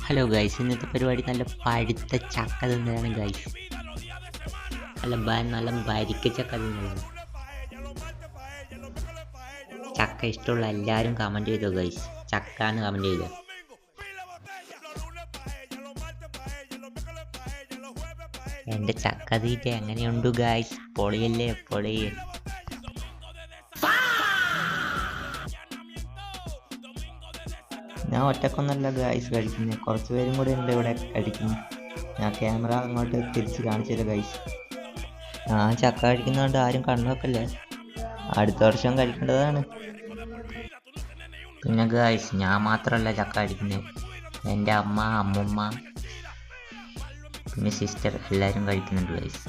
Hello guys, ഇന്നത്തെ പരിപാടി നല്ല പഴുത്ത ചക്ക തിന്നതാണ് ഗൈസ്. നല്ല ഭരിക്ക ചക്ക തിന്നതാണ്. ചക്ക ഇഷ്ടമുള്ള എല്ലാവരും കമൻറ്റ് ചെയ്തോ ഗൈസ്, ചക്ക എന്ന് കമൻറ്റ് ചെയ്തോ. എൻ്റെ ചക്ക തീറ്റ എങ്ങനെയുണ്ട് ഗൈസ്? പൊളിയല്ലേ പൊളി. ഞാൻ ഒറ്റക്കൊന്നല്ല ഗൈസ് കഴിക്കുന്നത്, കുറച്ച് പേരും കൂടെ ഉണ്ട് ഇവിടെ കഴിക്കുന്നു. ഞാൻ ക്യാമറ അങ്ങോട്ട് തിരിച്ച് കാണിച്ചില്ല ഗൈസ്. ഞാൻ ചക്ക കഴിക്കുന്നതുകൊണ്ട് ആരും കണ്ണു വെക്കല്ലേ, അടുത്ത വർഷം കഴിക്കേണ്ടതാണ്. പിന്നെ ഗൈസ്, ഞാൻ മാത്രമല്ല ചക്ക കഴിക്കുന്നത്, എൻ്റെ അമ്മ, അമ്മുമ്മ, പിന്നെ സിസ്റ്റർ എല്ലാവരും കഴിക്കുന്നുണ്ട് ഗൈസ്.